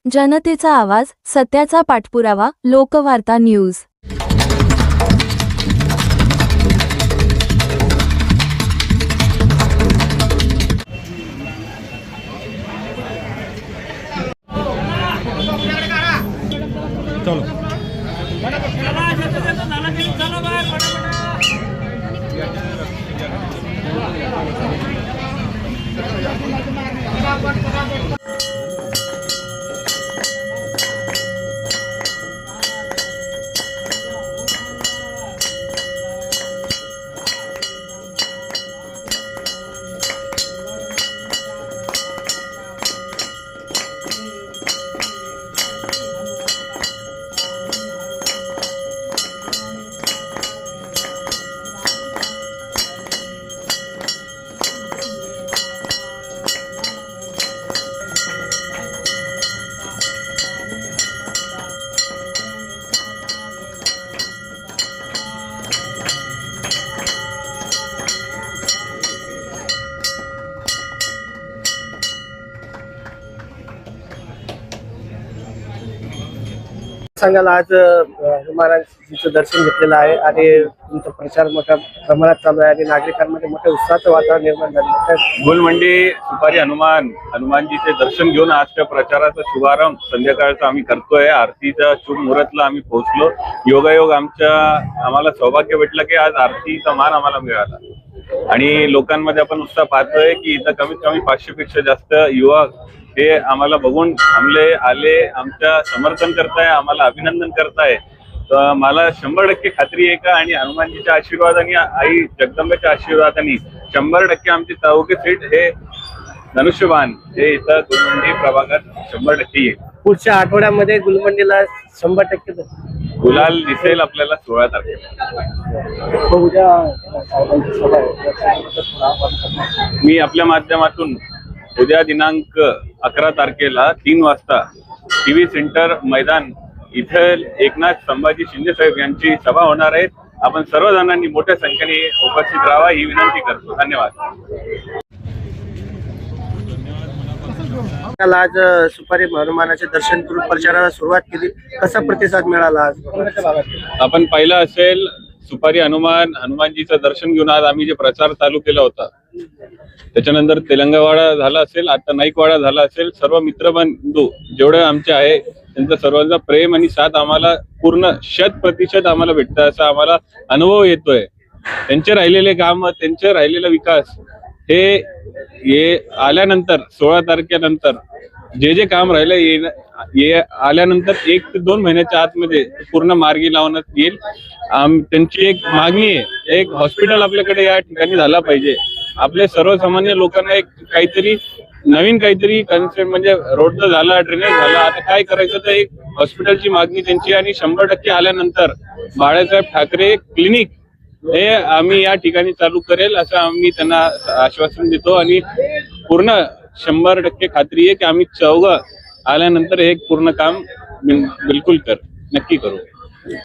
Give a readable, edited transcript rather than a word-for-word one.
जनतेचा आवाज, सत्याचा पाठपुरावा, लोकवार्ता न्यूज। सांगाल आज हनुमानाजीचं दर्शन घेतलेलं आहे आणि तुमचा प्रचार मोठ्या प्रमाणात चालू आहे आणि नागरिकांमध्ये मोठ्या उत्साहाचं वातावरण निर्माण झालं आहे। गुलमंडी सुपारी हनुमानजीचे दर्शन घेऊन आजच्या प्रचाराचा शुभारंभ संध्याकाळचा आम्ही करतोय। आरतीच्या शुभ मुहूर्ताला आम्ही पोहोचलो। योगायोग आम्हाला सौभाग्य भेटलं की आज आरतीचा मान आम्हाला मिळाला आणि लोकांमध्ये आपण उत्साह पाहतोय की इथं कमीत कमी 500 पेक्षा जास्त युवक हे आम्हाला बघून आले आमच्या समर्थन करताय, आम्हाला अभिनंदन करताय। तर मला 100% खात्री आहे का आणि हनुमानजीच्या आशीर्वादाने, आई जगदंबेच्या आशीर्वादाने 100% आमची चौकी सीट हे धनुष्यबाण हे इथं गुलमंडी प्रभागात 100% येईल। पुढच्या आठवड्यामध्ये गुलमंडीला 100% गुलाल दिसेल आपल्याला 16 तारखेला। मी आपल्या माध्यमातून उद्या दिनांक 11 तारखेला 3 वाजता टीव्ही सेंटर मैदान इथे एकनाथ संभाजी शिंदे साहेब यांची सभा होणार आहे। आपण सर्वजणांनी मोठ्या संख्येने उपस्थित राहावा ही विनंती करतो। धन्यवाद। आज सुपारी हनुमानाचे दर्शन करून प्रचाराला सुरुवात केली, कसा प्रतिसाद मिळाला आज? आपण पाहिलं असेल सुपारी हनुमानजीचं दर्शन घेऊन आज आम्ही जे प्रचार चालू केला होता, त्याच्यानंतर तेलंगवाडा झाला असेल, आता नाईकवाडा झाला असेल, सर्व मित्रबंधू जेवढे आमचे आहे त्यांचं सर्वांचा प्रेम आणि साथ आम्हाला पूर्ण 100% आम्हाला भेटतं असा आम्हाला अनुभव येतोय। त्यांचे राहिलेले काम, त्यांचे राहिलेला विकास हे आल्यानंतर 16 तारखेनंतर जे काम राहिलं आल्यानंतर 1 ते 2 महिन्याच्या आतमध्ये पूर्ण मार्गी लावण्यात येईल। त्यांची एक मागणी आहे, एक हॉस्पिटल आपल्याकडे या ठिकाणी झाला पाहिजे। आपले सर्वसामान्य लोकांना एक नवीन काहीतरी कन्सेप्ट म्हणजे रोडचं झाला, ड्रेनेज झाला, आता काय करायचं तर एक हॉस्पिटलची मागणी त्यांची आणि 100% आल्यानंतर बाळासाहेब ठाकरे क्लिनिक हे आम्ही या ठिकाणी चालू करेल असं आम्ही त्यांना आश्वासन देतो आणि पूर्ण 100% खात्री आहे की आम्ही चौघं आल्यानंतर एक पूर्ण काम बिलकुल नक्की करू।